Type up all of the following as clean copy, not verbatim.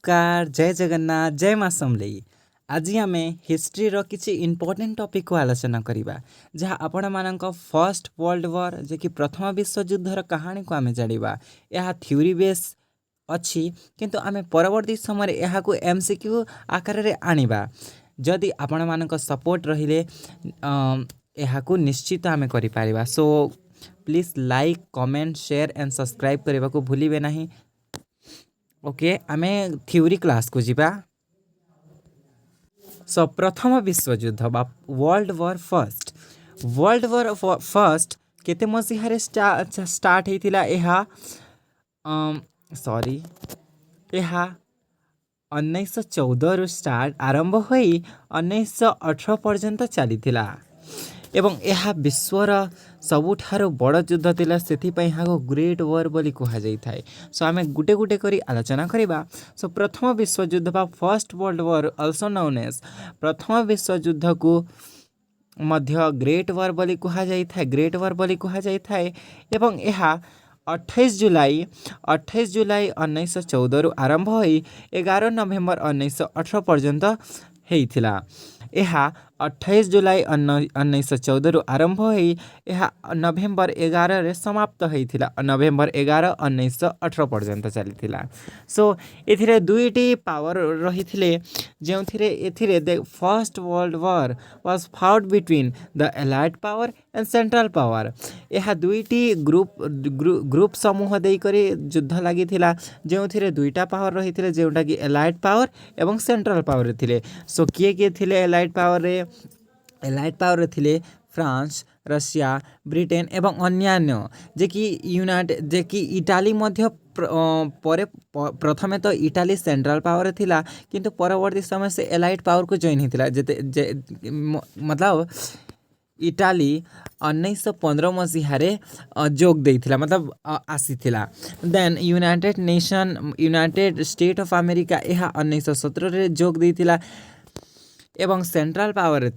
नमस्कार जय जगन्नाथ जय माँ समलेई। आज आम हिस्ट्री रो किछि इंपोर्टेंट टॉपिक को आलोचना करिबा जहाँ आपण मानक फर्स्ट वर्ल्ड वॉर जे कि प्रथम विश्व युद्धर कहानी को आम जानिबा। यह थ्योरी बेस अच्छी किंतु आम परवर्ती समय यह एमसीक्यू आकार रे आनिबा। जदि आपण मानक सपोर्ट रहिले यह निश्चित आम करि Paribas. So please like comment share and subscribe करने को भूलिबे नहीं। ओके आमे थ्योरी क्लास को जीवा। सो प्रथम विश्व युद्ध बा वर्ल्ड वॉर फर्स्ट केते मसीहारे स्टार्ट होइतिला। सॉरी यह 1914 रु स्टार्ट आरंभ होई 1918 पर्यंत चलीथिला एवं यह विश्वर सबुठारो बड़ युद्ध थिला। सेथिपई यहाँ ग्रेट वॉर बोली कहा जाई थाए। सो आमे गुटे गुटे करी आलोचना करिबा। सो प्रथम विश्व युद्ध बा first world war also known as प्रथम विश्व युद्ध को मध्य ग्रेट वॉर बोली कहा जाई थाए। ग्रेट वॉर बोली कहा जाई थाए एवं यह 28 जुलाई 1914 रु आरंभ होई 11 नवेम्बर 1918 पर्यंत हेइथिला। यह 28 जुलाई 1914 रु आरंभ होई यह नवेम्बर 11 रे समाप्त होइथिला। नवेम्बर 11 1918 पर्यंत चलीथिला। सो एथिरे दुईटी पावर रहिथिले जेउथिरे एथिरे the first world war was fought between the allied power and central power. यह दुईटी ग्रुप समूह देई करी युद्ध लागिथिला जेउथिरे दुईटा पावर रहिथिले जेउटा कि एलाइड पावर एवं सेंट्रल पावर थिले। सो किए थिले एलाइड पावर थिले फ्रांस रशिया ब्रिटेन एवं अन्यान्य जे कि इटाली मध्य प्रथमे तो इटाली सेंट्रल पावर थिला किंतु परवर्ती समय से एलाइड पावर को जॉइन होता मतलब इटाली 1915 मसीहारे जोग देइथिला मतलब आसीथिला। Then united state of America यह 1917 रे जोग देइथिला एवं सेंट्रल पावर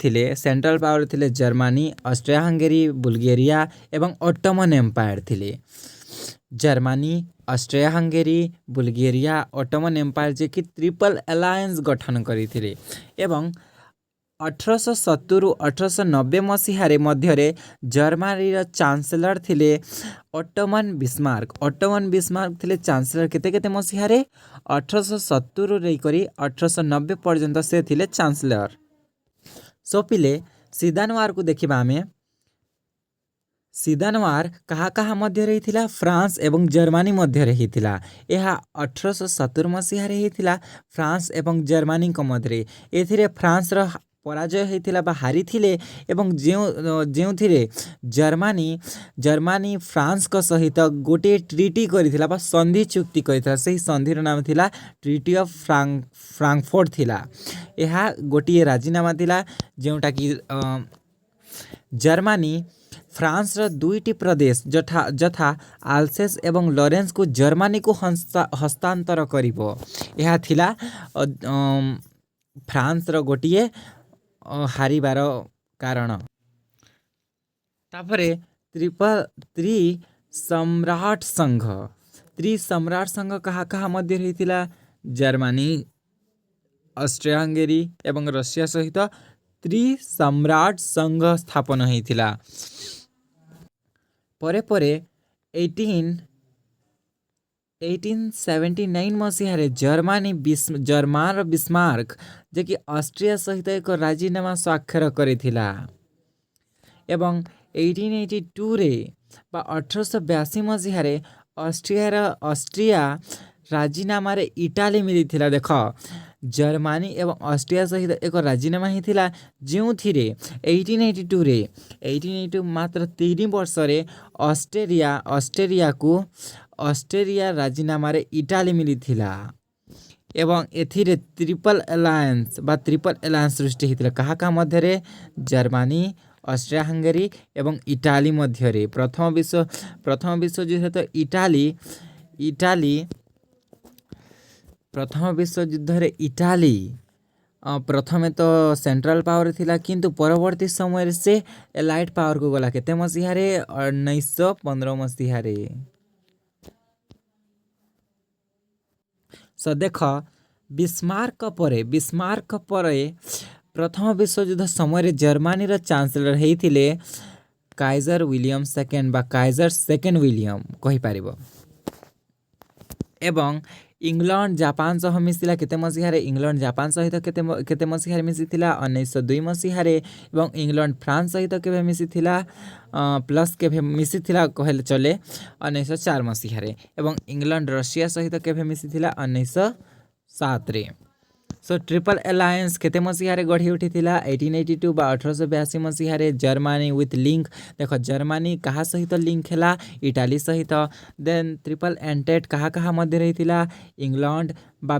थिले जर्मनी ऑस्ट्रिया हंगेरी बुल्गारिया एवं ऑटोमन एम्पायर थिले। Germany Austria Hungary Bulgaria Ottoman empire जे कि ट्रिपल अलायंस गठन करिथिले एवं 1870 रु 1890 मसीहारे मध्यरे जर्मनी चांसलर थिले ऑटोमन बिस्मार्क थिले चांसलर केते मसीहारे 1870 रु लेकरी 1890 पर्यंत से थिले चांसलर। सो पिले सीदान वार को देखिबा आमे। सीदान वार कहा मध्य रही फ्रांस एवं जर्मनी मध्य रही। यह 1870 मसीहारे होता फ्रांस एवं जर्मनी मध्य। एथिरे फ्रांस रो पराजय होता बा हारी थिले एवं जो जर्मनी फ्रांस को सहित गोटे ट्रीटी करिथिला बा संधि चुक्ति करिथिला। सही संधिर नाम थिला ट्रीटी ऑफ फ्रैंकफर्ट थिला। यह गोटे राजीनामा थिला जोटा कि जर्मनी फ्रांस रो दुईटी प्रदेश जथा आल्सेस एवं लॉरेंस को जर्मनी को हस्तांतर करिवो। यह थिला फ्रांस रो गोटे हारिबार कारण। तापरे त्रिसम्राट संघ कहा मध्य रही जर्मनी ऑस्ट्रिया हंगेरी एवं रशिया सहित त्रिसम्राट संघ स्थापन होइथिला। परे 1879 मसीहारे जर्मान बिस्मार्क जे कि ऑस्ट्रिया सहित एक राजीनामा स्वाक्षर करिथिला एवं 1882 रे बा 1882 मसीहारे ऑस्ट्रिया राजीनामा रे इटाली मिलिथिला। देख जर्मनी एवं ऑस्ट्रिया सहित एक राजीनामा होता जो 1882 मात्र 3 वर्ष रे ऑस्ट्रेलिया राजीनामा रे इटाली मिलिथिला एवं एथिरे ट्रिपल अलायंस सृष्टि होता कहा मध्य रे जर्मनी ऑस्ट्रिया हंगेरी एवं इटाली मध्य रे। प्रथम विश्व युद्ध तो प्रथम विश्व युद्ध रे इटाली प्रथमे तो सेंट्रल पावर थिला किंतु परवर्ती समय से एलाइड पावर को गला केते मसीहारे 1915 मसीहारे। सो देख ବିସ୍ମାର୍କ ପରେ ପ୍ରଥମ ବିଶ୍ୱଯୁଦ୍ଧ ସମୟରେ ଜର୍ମାନୀର ଚାନ୍ସେଲର ହେଇଥିଲେ କାଇଜର ୱିଲିୟମ ସେକେଣ୍ଡ ବା କାଇଜର ସେକେଣ୍ଡ ୱିଲିୟମ କହିପାରିବ। ଏବଂ ଇଂଲଣ୍ଡ ଜାପାନ ସହ ମିଶିଲା କେତେ ମସିହାରେ? ଇଂଲଣ୍ଡ ଜାପାନ ସହିତ କେତେ ମସିହାରେ ମିଶିଥିଲା? 1902 ମସିହାରେ। ଏବଂ ଇଂଲଣ୍ଡ ଫ୍ରାନ୍ସ ସହିତ କେବେ ମିଶିଥିଲା? ପ୍ଲସ୍ କେବେ ମିଶିଥିଲା କହିଲେ ଚଲେ? 1904 ମସିହାରେ। ଏବଂ ଇଂଲଣ୍ଡ ରଷିଆ ସହିତ କେବେ ମିଶିଥିଲା? 1907ରେ। ସୋ ଟ୍ରିପଲ ଆଲାଏନ୍ସ କେତେ ମସିହାରେ ଗଢ଼ି ଉଠିଥିଲା? 1882 ବା 1882 ମସିହାରେ। ଜର୍ମାନୀ ୱିଥ୍ ଲିଙ୍କ, ଦେଖ ଜର୍ମାନୀ କାହା ସହିତ ଲିଙ୍କ ହେଲା? ଇଟାଲୀ ସହିତ। ଦେନ୍ ଟ୍ରିପଲ ଏଣ୍ଟେଟ୍ କାହା କାହା ମଧ୍ୟରେ ହେଇଥିଲା? ଇଂଲଣ୍ଡ ବା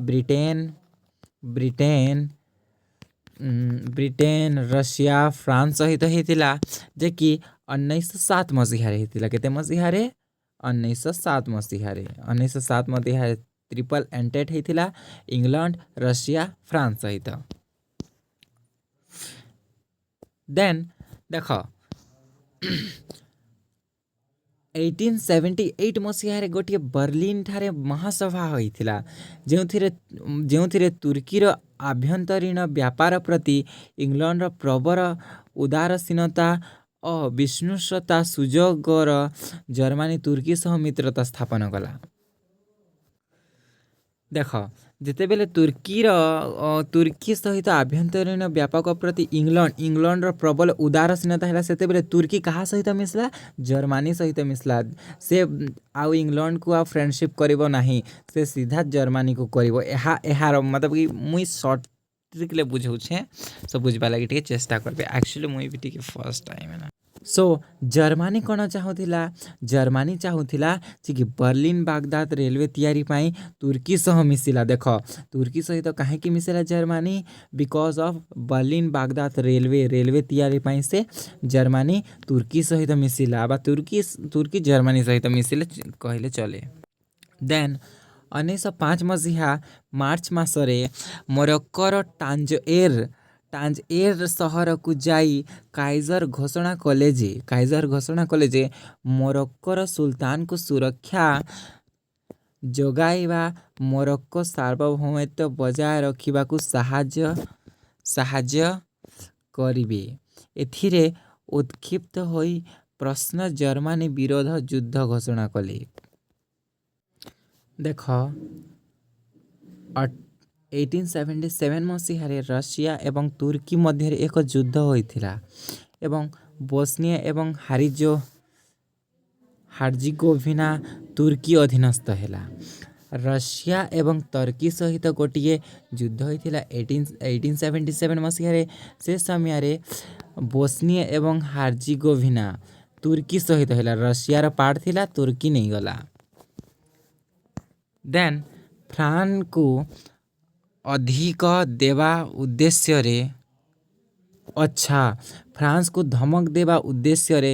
ବ୍ରିଟେନ, ରଷିଆ, ଫ୍ରାନ୍ସ ସହିତ ହେଇଥିଲା, ଯେ କି 1907 ମସିହାରେ ହେଇଥିଲା। କେତେ ମସିହାରେ? 1907 ମସିହାରେ। 1907 ମସିହାରେ ଟ୍ରିପଲ ଏଣ୍ଟେଟ୍ ହେଇଥିଲା ଇଂଲଣ୍ଡ, ରଷିଆ, ଫ୍ରାନ୍ସ ସହିତ। ଦେନ୍ ଦେଖ 1878 ମସିହାରେ ଗୋଟିଏ ବର୍ଲିନ ଠାରେ ମହାସଭା ହୋଇଥିଲା, ଯେଉଁଥିରେ ତୁର୍କୀର ଆଭ୍ୟନ୍ତରୀଣ ବ୍ୟାପାର ପ୍ରତି ଇଂଲଣ୍ଡର ପ୍ରବଳ ଉଦାସୀନତା ଓ ବିଷ୍ଣୁସତ୍ତା ସୁଯୋଗର ଜର୍ମାନୀ ତୁର୍କୀ ସହ ମିତ୍ରତା ସ୍ଥାପନ କଲା। ଦେଖ ଯେତେବେଳେ ତୁର୍କୀ ସହିତ ଆଭ୍ୟନ୍ତରୀଣ ବ୍ୟାପକ ପ୍ରତି ଇଂଲଣ୍ଡର ପ୍ରବଳ ଉଦାସୀନତା ହେଲା, ସେତେବେଳେ ତୁର୍କୀ କାହା ସହିତ ମିଶିଲା? ଜର୍ମାନୀ ସହିତ ମିଶିଲା। ସେ ଆଉ ଇଂଲଣ୍ଡକୁ ଆଉ ଫ୍ରେଣ୍ଡସିପ୍ କରିବ ନାହିଁ, ସେ ସିଧା ଜର୍ମାନୀକୁ କରିବ। ଏହାର ମତଲବ କି ମୁଇଁ ସର୍ଟ ଟ୍ରିକ୍ରେ ବୁଝଉଛେ, ସୋ ବୁଝିବା ଲାଗି ଟିକେ ଚେଷ୍ଟା କରିବେ। ଆକ୍ଚୁଆଲି ମୁଇଁ ବି ଟିକେ ଫର୍ଷ୍ଟ ଟାଇମ୍ ହେଲା। ସୋ ଜର୍ମାନୀ କ'ଣ ଚାହୁଁଥିଲା? ଜର୍ମାନୀ ଚାହୁଁଥିଲା ଯେ କି ବର୍ଲିନ ବାଗଦାଦ ରେଲୱେ ତିଆରି ପାଇଁ ତୁର୍କୀ ସହ ମିଶିଲା। ଦେଖ ତୁର୍କୀ ସହିତ କାହିଁକି ମିଶିଲା Germany? Because of Berlin Baghdad railway ତିଆରି ପାଇଁ ସେ ଜର୍ମାନୀ ତୁର୍କୀ ସହିତ ମିଶିଲା, ବା ତୁର୍କୀ ଜର୍ମାନୀ ସହିତ ମିଶିଲେ କହିଲେ ଚଲେ। ଦେନ୍ 1905 ମସିହା ମାର୍ଚ୍ଚ ମାସରେ ମୋରୋକୋର ଟାଞ୍ଜଏର ସହରକୁ ଯାଇ କାଇଜର ଘୋଷଣା କଲେ ଯେ ମୋରୋକୋର ସୁଲତାନକୁ ସୁରକ୍ଷା ଯୋଗାଇବା ମୋରୋକୋ ସାର୍ବଭୌମତ୍ୱ ବଜାୟ ରଖିବାକୁ ସାହାଯ୍ୟ କରିବେ। ଏଥିରେ ଉତ୍କ୍ଷିପ୍ତ ହୋଇ ପ୍ରଶ୍ନ ଜର୍ମାନୀ ବିରୋଧ ଯୁଦ୍ଧ ଘୋଷଣା କଲେ। ଦେଖ 1877 ମସିହାରେ ରଷିଆ ଏବଂ ତୁର୍କୀ ମଧ୍ୟରେ ଏକ ଯୁଦ୍ଧ ହୋଇଥିଲା ଏବଂ ବୋସ୍ନିଆ ଏବଂ ହାର୍ଜିଗୋଭିନା ତୁର୍କୀ ଅଧୀନସ୍ଥ ହେଲା। ରଷିଆ ଏବଂ ତୁର୍କୀ ସହିତ ଗୋଟିଏ ଯୁଦ୍ଧ ହୋଇଥିଲା 1877 ମସିହାରେ। ସେ ସମୟରେ ବୋସ୍ନିଆ ଏବଂ ହାର୍ଜିଗୋଭିନା ତୁର୍କୀ ସହିତ ହେଲା। ରଷିଆର ପାର୍ଟ ଥିଲା, ତୁର୍କୀ ନେଇଗଲା। ଦେନ୍ ଫ୍ରାନ୍ସକୁ ଧମକ ଦେବା ଉଦ୍ଦେଶ୍ୟରେ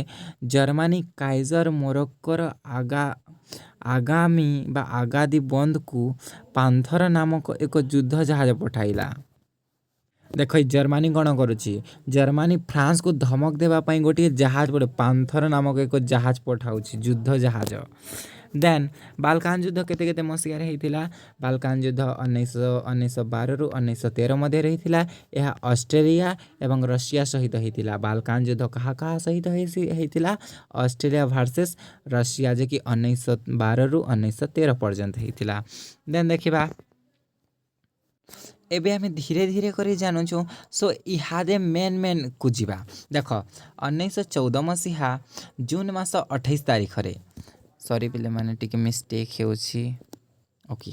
ଜର୍ମାନୀ କାଇଜର ମୋରୋକୋର ଆଗାମୀ ବନ୍ଧକୁ ପାନ୍ଥର ନାମକ ଏକ ଯୁଦ୍ଧ ଜାହାଜ ପଠାଇଲା। ଦେଖ ଜର୍ମାନୀ କ'ଣ କରୁଛି? ଜର୍ମାନୀ ଫ୍ରାନ୍ସକୁ ଧମକ ଦେବା ପାଇଁ ଗୋଟିଏ ଜାହାଜ ପାନ୍ଥର ନାମକ ଏକ ଜାହାଜ ପଠାଉଛି, ଯୁଦ୍ଧ ଜାହାଜ। ଦେନ୍ ବାଲକାନ ଯୁଦ୍ଧ କେତେ ମସିହାରେ ହେଇଥିଲା? ବାଲକାନ ଯୁଦ୍ଧ 1912ରୁ 1913 ମଧ୍ୟରେ ହେଇଥିଲା। ଏହା ଅଷ୍ଟ୍ରେଲିଆ ଏବଂ ରଷିଆ ସହିତ ହେଇଥିଲା। ବାଲକାନ ଯୁଦ୍ଧ କାହା ସହିତ ହେଇଥିଲା? ଅଷ୍ଟ୍ରେଲିଆ ଭର୍ସେସ୍ ରଷିଆ, ଯେ କି 1912ରୁ 1913 ପର୍ଯ୍ୟନ୍ତ ହେଇଥିଲା। ଦେନ୍ ଦେଖିବା, ଏବେ ଆମେ ଧୀରେ ଧୀରେ କରି ଜାଣୁଛୁ। ସୋ ଇହାଦେ ମେନ୍ କୁ ଯିବା। ଦେଖ 1914 ମସିହା ଜୁନ୍ ମାସ 28 ତାରିଖରେ, ସରି ପିଲାମାନେ ଟିକେ ମିଷ୍ଟେକ୍ ହେଉଛି। ଓକେ,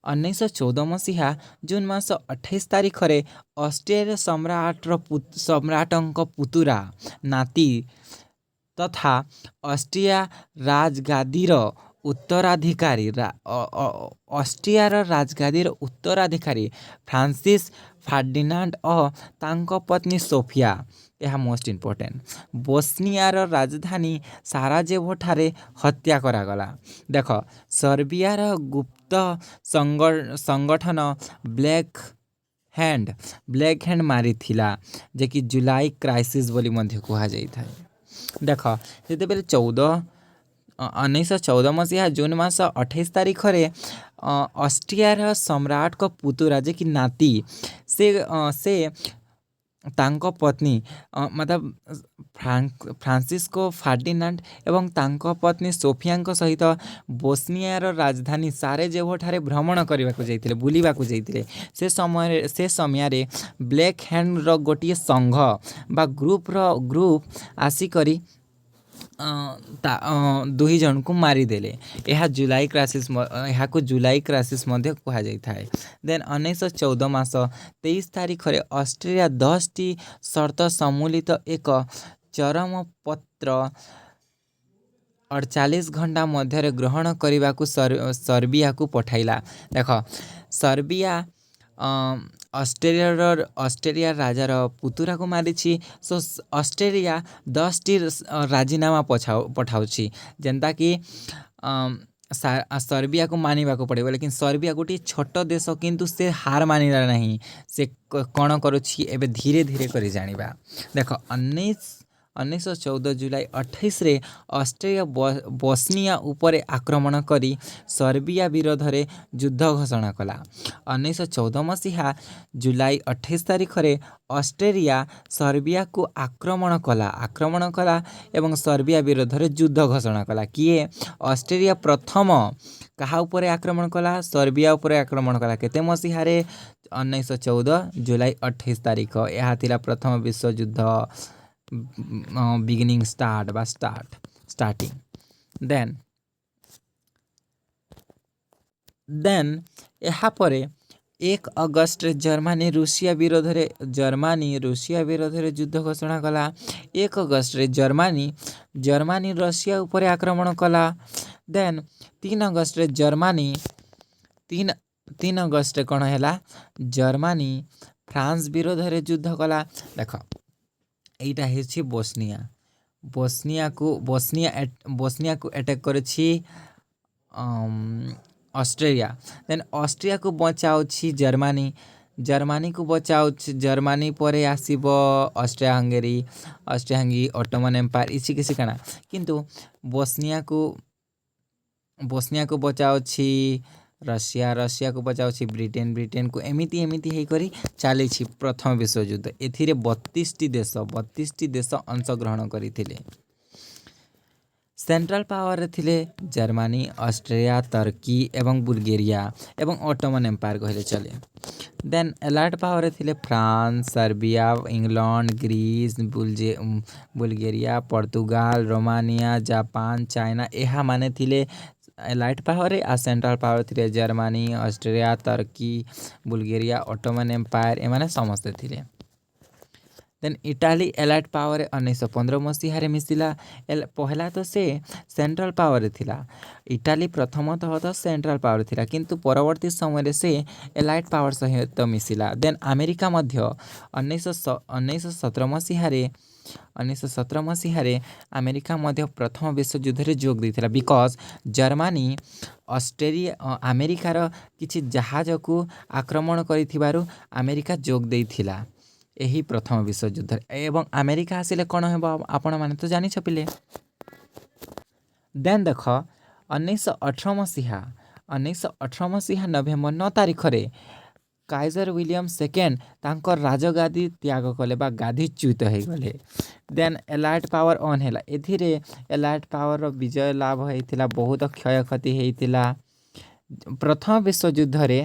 1914 ମସିହା ଜୁନ୍ ମାସ 28 ତାରିଖରେ ଅଷ୍ଟ୍ରିଆର ସମ୍ରାଟଙ୍କ ପୁତୁରା ନାତି ତଥା ଅଷ୍ଟ୍ରିଆ ରାଜଗାଦିର ଉତ୍ତରାଧିକାରୀ ଫ୍ରାନ୍ସିସ୍ ଫାର୍ଡିନାଣ୍ଡ ଓ ତାଙ୍କ ପତ୍ନୀ ସୋଫିଆ, ଏହା ମୋଷ୍ଟ ଇମ୍ପୋର୍ଟାଣ୍ଟ, ବୋସ୍ନିଆର ରାଜଧାନୀ ସାରାଜେଭୋଠାରେ ହତ୍ୟା କରାଗଲା। ଦେଖ ସର୍ବିଆର ଗୁପ୍ତ ସଂଗଠନ ବ୍ଲାକ୍ ହ୍ୟାଣ୍ଡ ମାରିଥିଲା, ଯେ କି ଜୁଲାଇ କ୍ରାଇସିସ୍ ବୋଲି ମଧ୍ୟ କୁହାଯାଇଥାଏ। ଦେଖ ଯେତେବେଳେ 1914 ମସିହା ଜୁନ୍ ମାସ 28 ତାରିଖରେ ଅଷ୍ଟ୍ରିଆର ସମ୍ରାଟଙ୍କ ପୁତୁରା ଯେ କି ନାତି ସେ ତାଙ୍କ ପତ୍ନୀ ମତଲବ ଫ୍ରାନ୍ସିସ୍କୋ ଫାର୍ଡିନାଣ୍ଡ ଏବଂ ତାଙ୍କ ପତ୍ନୀ ସୋଫିଆଙ୍କ ସହିତ ବୋସ୍ନିଆର ରାଜଧାନୀ ସାରାଜେଭୋଠାରେ ଭ୍ରମଣ କରିବାକୁ ଯାଇଥିଲେ, ବୁଲିବାକୁ ଯାଇଥିଲେ। ସେ ସମୟରେ ବ୍ଲାକ୍ ହ୍ୟାଣ୍ଡର ଗୋଟିଏ ସଂଘ ବା ଗ୍ରୁପ ଆସିକରି ଦୁଇ ଜଣଙ୍କୁ ମାରିଦେଲେ। ଏହାକୁ ଜୁଲାଇ କ୍ରାଇସିସ୍ ମଧ୍ୟ କୁହାଯାଇଥାଏ। ଦେନ୍ 1914 ମାସ 23 ତାରିଖରେ ଅଷ୍ଟ୍ରିଆ 10ଟି ସର୍ତ୍ତ ସମ୍ମିଳିତ ଏକ ଚରମ ପତ୍ର 48 ଘଣ୍ଟା ମଧ୍ୟରେ ଗ୍ରହଣ କରିବାକୁ ସର୍ବିଆକୁ ପଠାଇଲା। ଦେଖ, ସର୍ବିଆ ଅଷ୍ଟ୍ରେଲିଆ ରାଜାର ପୁତୁରାକୁ ମାରିଛି। ସୋ ଅଷ୍ଟ୍ରେଲିଆ 10ଟି ରାଜିନାମା ପଠାଉଛି, ଯେନ୍ତାକି ସର୍ବିଆକୁ ମାନିବାକୁ ପଡ଼ିବ। ଲେକିନ୍ ସର୍ବିଆ ଗୋଟିଏ ଛୋଟ ଦେଶ, କିନ୍ତୁ ସେ ହାର ମାନିଲା ନାହିଁ। ସେ କ'ଣ କରୁଛି ଏବେ ଧୀରେ ଧୀରେ କରି ଜାଣିବା। ଦେଖ, 1914 ଜୁଲାଇ 28ରେ ଅଷ୍ଟ୍ରେଲିଆ ବୋସ୍ନିଆ ଉପରେ ଆକ୍ରମଣ କରି ସର୍ବିଆ ବିରୋଧରେ ଯୁଦ୍ଧ ଘୋଷଣା କଲା। 1914 ମସିହା ଜୁଲାଇ 28 ତାରିଖରେ ଅଷ୍ଟ୍ରେଲିଆ ସର୍ବିଆକୁ ଆକ୍ରମଣ କଲା ଏବଂ ସର୍ବିଆ ବିରୋଧରେ ଯୁଦ୍ଧ ଘୋଷଣା କଲା। କିଏ? ଅଷ୍ଟ୍ରେଲିଆ ପ୍ରଥମ କାହା ଉପରେ ଆକ୍ରମଣ କଲା? ସର୍ବିଆ ଉପରେ ଆକ୍ରମଣ କଲା। କେତେ ମସିହାରେ? 1914 ଜୁଲାଇ 28 ତାରିଖ। ଏହା ଥିଲା ପ୍ରଥମ ବିଶ୍ୱଯୁଦ୍ଧ ବିଗିନିଂ ଷ୍ଟାର୍ଟିଂ। ଦେନ୍ ଏହାପରେ 1 ଅଗଷ୍ଟରେ ଜର୍ମାନୀ ରୁଷିଆ ବିରୋଧରେ ଯୁଦ୍ଧ ଘୋଷଣା କଲା। 1 ଅଗଷ୍ଟରେ ଜର୍ମାନୀ ରୁଷିଆ ଉପରେ ଆକ୍ରମଣ କଲା। ଦେନ୍ 3 ଅଗଷ୍ଟରେ ତିନ ଅଗଷ୍ଟରେ କ'ଣ ହେଲା? ଜର୍ମାନୀ ଫ୍ରାନ୍ସ ବିରୋଧରେ ଯୁଦ୍ଧ କଲା। ଦେଖ, ଏଇଟା ହେଉଛି ବୋସ୍ନିଆକୁ ଆଟାକ୍ କରିଛି ଅଷ୍ଟ୍ରେଲିଆ। ଦେନ୍ ଅଷ୍ଟ୍ରିଆକୁ ବଚାଉଛି ଜର୍ମାନୀକୁ ବଚାଉଛି। ଜର୍ମାନୀ ପରେ ଆସିବ ଅଷ୍ଟ୍ରିଆ ହଙ୍ଗେରୀ ଅଟୋମାନ ଏମ୍ପାୟାର କିଛି କାଣା, କିନ୍ତୁ ବୋସ୍ନିଆକୁ ବଚାଉଛି ରଷିଆକୁ ବଚାଉଛି ବ୍ରିଟେନକୁ, ଏମିତି ହେଇକରି ଚାଲିଛି ପ୍ରଥମ ବିଶ୍ୱଯୁଦ୍ଧ। ଏଥିରେ 32ଟି ଦେଶ ଅଂଶଗ୍ରହଣ କରିଥିଲେ। ସେଣ୍ଟ୍ରାଲ ପାୱାରରେ ଥିଲେ ଜର୍ମାନୀ, ଅଷ୍ଟ୍ରିଆ, ତର୍କୀ ଏବଂ ବୁଲଗେରିଆ ଏବଂ ଅଟୋମାନ ଏମ୍ପାୟାର କହିଲେ ଚଲେ। ଦେନ୍ ଏଲାଇଟ୍ ପାୱାରରେ ଥିଲେ France, Serbia, England, Greece, Bulgaria, Portugal, Romania, Japan, China. ଏହା ମାନେ ଥିଲେ ଏଲାଇଟ୍ ପାୱାରରେ। ଆଉ ସେଣ୍ଟ୍ରାଲ ପାୱାର ଥିଲେ Germany, Austria, Turkey, Bulgaria, Ottoman empire, ଏମାନେ ସମସ୍ତେ ଥିଲେ। ଦେନ୍ ଇଟାଲୀ ଏଲାଇଟ୍ ପାୱାରରେ 1915 ମସିହାରେ ମିଶିଲା। ପହଲା ତ ସେ ସେଣ୍ଟ୍ରାଲ ପାୱାରରେ ଥିଲା। ଇଟାଲୀ ପ୍ରଥମତଃ ତ ସେଣ୍ଟ୍ରାଲ ପାୱାର ଥିଲା, କିନ୍ତୁ ପରବର୍ତ୍ତୀ ସମୟରେ ସେ ଏଲାଇଟ୍ ପାୱାର ସହିତ ମିଶିଲା। ଦେନ୍ ଆମେରିକା ମଧ୍ୟ 1917 ମସିହାରେ ଆମେରିକା ମଧ୍ୟ ପ୍ରଥମ ବିଶ୍ୱଯୁଦ୍ଧରେ ଯୋଗ ଦେଇଥିଲା। ବିକଜ ଜର୍ମାନୀ ଆମେରିକାର କିଛି ଜାହାଜକୁ ଆକ୍ରମଣ କରିଥିବାରୁ ଆମେରିକା ଯୋଗ ଦେଇଥିଲା ଏହି ପ୍ରଥମ ବିଶ୍ୱଯୁଦ୍ଧରେ। ଏବଂ ଆମେରିକା ଆସିଲେ କ'ଣ ହେବ ଆପଣମାନେ ତ ଜାଣିଛ ପିଲେ। ଦେନ୍ ଦେଖ, 1918 ମସିହା ନଭେମ୍ବର 9 ତାରିଖରେ କାଇଜର ୱିଲିୟମ ସେକେଣ୍ଡ ତାଙ୍କ ରାଜଗାଦି ତ୍ୟାଗ କଲେ ବା ଗାଦିଚ୍ୟୁତ ହୋଇଗଲେ। ଦେନ୍ ଏଲାଇଟ୍ ପାୱାର ଅନ୍ ହେଲା। ଏଥିରେ ଏଲାଇଟ୍ ପାୱାରର ବିଜୟ ଲାଭ ହୋଇଥିଲା, ବହୁତ କ୍ଷୟକ୍ଷତି ହୋଇଥିଲା। ପ୍ରଥମ ବିଶ୍ୱଯୁଦ୍ଧରେ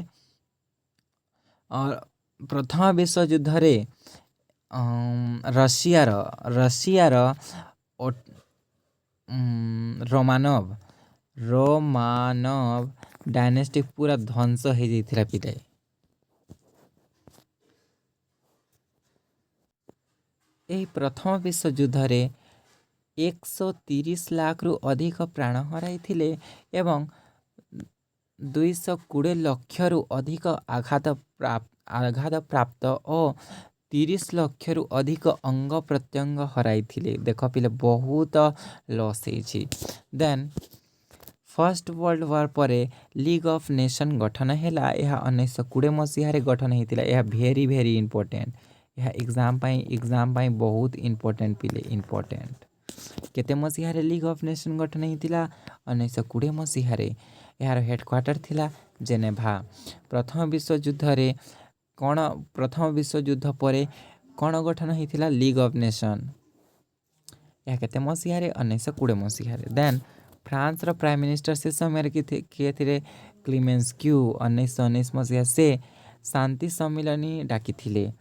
ରଷିଆର ରୋମାନୋଭ ଡାଇନେଷ୍ଟି ପୁରା ଧ୍ୱଂସ ହୋଇଯାଇଥିଲା ପିଲେ। ଏହି ପ୍ରଥମ ବିଶ୍ୱଯୁଦ୍ଧରେ 130 ଲାଖରୁ ଅଧିକ ପ୍ରାଣ ହରାଇଥିଲେ ଏବଂ 220 ଲକ୍ଷରୁ ଅଧିକ ଆଘାତପ୍ରାପ୍ତ ଓ 30 ଲକ୍ଷରୁ ଅଧିକ ଅଙ୍ଗ ପ୍ରତ୍ୟଙ୍ଗ ହରାଇଥିଲେ। ଦେଖ ପିଲେ, ବହୁତ ଲସ୍ ହେଇଛି। ଦେନ୍ ଫର୍ଷ୍ଟ ୱାର୍ଲଡ ୱାର୍ ପରେ ଲିଗ୍ ଅଫ୍ ନେସନ୍ ଗଠନ ହେଲା। ଏହା 1920 ମସିହାରେ ଗଠନ ହୋଇଥିଲା। ଏହା ଭେରି ଇମ୍ପୋର୍ଟାଣ୍ଟ। ଏହା ଏକ୍ଜାମ୍ ପାଇଁ ବହୁତ ଇମ୍ପୋର୍ଟାଣ୍ଟ ପିଲେ, ଇମ୍ପୋର୍ଟାଣ୍ଟ। केते मसीहारे लीग ऑफ नेशन गठन होता 1920 मसीहारे यार हेडक्वार्टर थिला जेनेभा। प्रथम विश्वयुद्ध रे कौन प्रथम विश्वयुद्ध पर कौन गठन होता लीग ऑफ नेशन यह केते मसीहारे 1920 मसीहारे। देन फ्रांस रो प्राइम मिनिस्टर से समय किए थे क्लीमेंस्क्यू 1919 मसीहा से शांति सम्मिलनी डाकी थिले।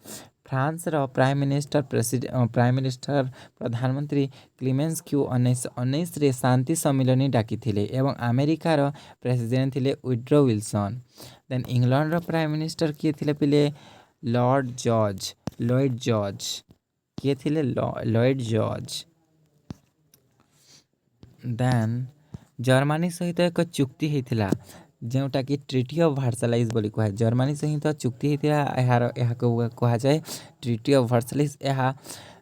फ्रांस रो प्राइम मिनिस्टर प्रधानमंत्री क्लीमेंस्क्यू 1919 रे शांति सम्मिलनी डाकी थिले एवं अमेरिका रो प्रेसिडेंट थिले वुड्रो विल्सन। देन इंग्लैंड रो प्राइम मिनिस्टर किए थिले पिले लॉयड जॉर्ज किए थिले लॉयड जॉर्ज। देन जर्मानी सहित एक चुक्ति होता जोटा कि ट्रिटी ऑफ वर्साइल्स बोली कहुए। जर्मानी सहित चुक्ति होता कह जाए ट्रिटी ऑफ वर्साइल्स। यह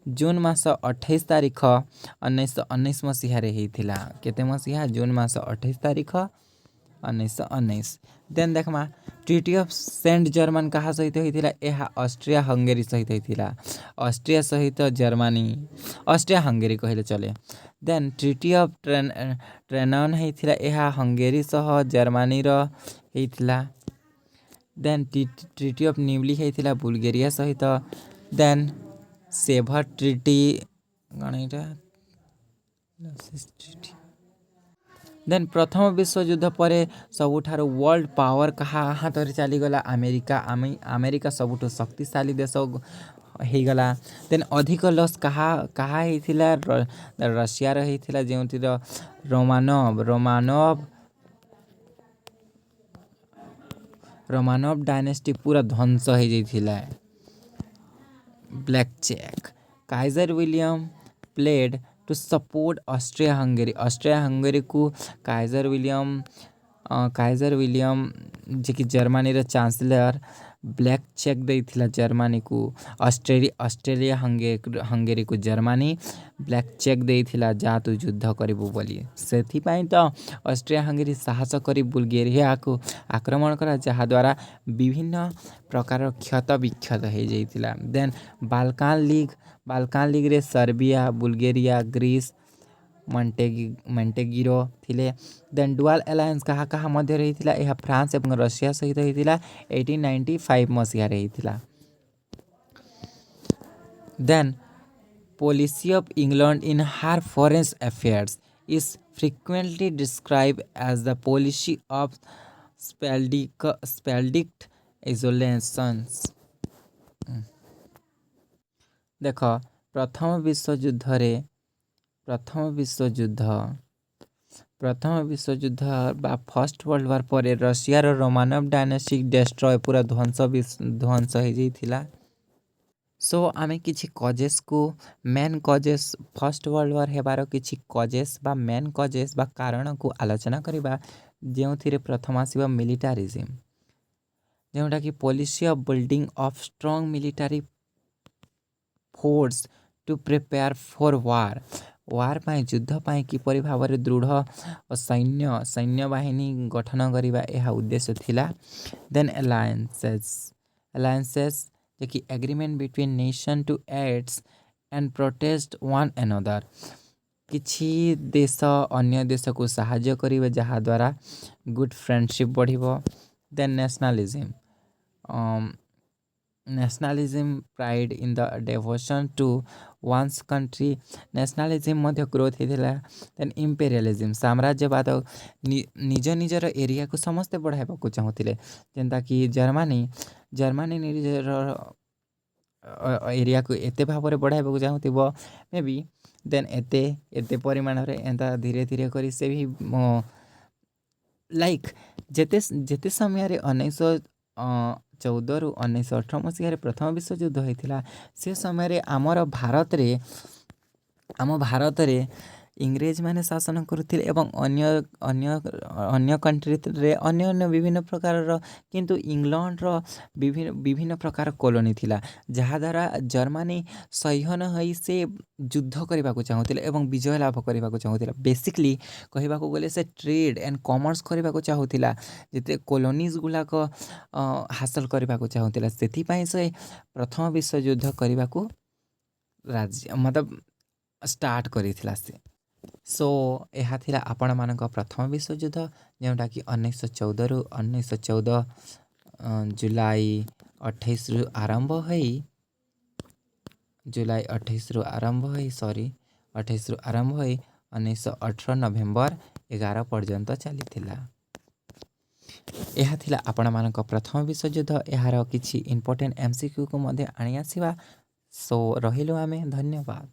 जून मास 28 तारिख 1919 मसीह होता। केते मसीहा जून मास 28 तारिख 1919। देन देखमा ट्रिटी ऑफ सेंट जर्मन कहा सहित होता यह ऑस्ट्रिया हंगेरी सहित होता। ऑस्ट्रिया सहित जर्मनी ऑस्ट्रिया हंगेरी कहले चले। देन ट्रिटी ऑफ ट्रेनन होता यह हंगेरी सह जर्मनी होता। देन ट्रिटी ऑफ निवली होता बुल्गेरिया सहित। देन सेभर ट्रिटी देन प्रथम विश्वयुद्ध पर सबुठार वर्ल्ड पावर कहा हाथ में चलीगला अमेरिका सबुठ शक्तिशाली देश हो गला। देन अधिक लॉस कहा होता रशिया होता जो रोमानव डायनेस्टी पूरा ध्वंस हो जाता। Blank cheque Kaiser William played to support Austria Hungary को काइजर विलियम जे कि जर्मनी रो चांसलर ब्लैक चेक देइथिला जर्मनी को। ऑस्ट्रेलिया हंगेरी को जर्मनी ब्लैक चेक देइथिला जा तू युद्ध करिबु बोली। सेथि पई तो ऑस्ट्रिया हंगेरी साहस करी बुल्गेरिया को आक्रमण करा जहा द्वारा विभिन्न प्रकार क्षत विक्षत हो जाइथिला। देन बाल्कान लीग रे सर्बिया बुल्गेरिया ग्रीस मॉन्टेगिरो थिले। देन डुअल अलायंस कहा मध्य रही यह फ्रांस एवं रशिया सहित होता 1895 मसीह रही। Then policy of England in her foreign affairs is frequently describe as the policy of splendid isolations. देख प्रथम विश्वयुद्ध बा फर्स्ट वर्ल्ड वार पर रशिया रोमानव डायनेस्टिक डेस्ट्रॉय पूरा ध्वंस हो जाइथिला। सो आमे किछि कजेस को main causes first world war हेबार किछि कजेस बा मेन कजेस बा कारण को आलोचना करिबा जेउथिरे प्रथम आसीबा मिलिटारिज्म जोटा कि policy of building of strong military force to prepare for war पाई युद्ध पाई किपरि भाव में दृढ़ और सैन्य बाहिनी गठन करिबा यह उद्देश्य थिला। देन अलायंसेस जे कि agreement between nation to aids and protest one another किछि देश अन्य देश को सहाय्य करिबा जहा द्वारा गुड फ्रेंडशिप बढ़िबो। Then nationalism pride in the devotion to one's country nationalism मध्य ग्रोथ होता। देन इंपेरियलिज्म साम्राज्यवाद निज निजर एरिया को समस्ते बढ़ाइबा को चाहूले जेनता कि जर्मनी निजर एरिया को एते भाव में बढ़ाइबा को चाहूथिबो मे बी। देन एते परिमाण रे एंता धीरे धीरे करी से भी लाइक जेते समय रे 1914 रु 1918 मसीह प्रथम विश्वयुद्ध होता से समय आम भारत रे इंग्रेज माने शासन करुथिले एवं अन्य कंट्री रे अन्य विभिन्न प्रकार किंतु इंग्लैंड रो विभिन्न प्रकार कॉलोनी थिला जहा द्वारा जर्मनी सह्यन होई से युद्ध करबा को चाहूथिले एवं विजय लाभ करबा को चाहूथिला। बेसिकली कहबा को गले से ट्रेड एंड कॉमर्स करबा को चाहूथिला जेते कॉलोनीज गुला को हासिल करबा को चाहूथिला। सेथि पई से प्रथम विश्व युद्ध करबा को मतलब स्टार्ट करिथिला से। सो यह थिला आपण मानक प्रथम विश्वयुद्ध जोटाकि 1914 रु 1914 जुलाई 28 रु आरंभ होई जुलाई 28 रु आरंभ होई 28 रु आरंभ होई 1918 नवेम्बर 11 पर्यंत चली। यह थिला आपण मानक प्रथम विश्वयुद्ध। यार किछि इंपोर्टेंट एमसीक्यू को मध्य आनी आसिबा। सो रहिलु आमे धन्यवाद।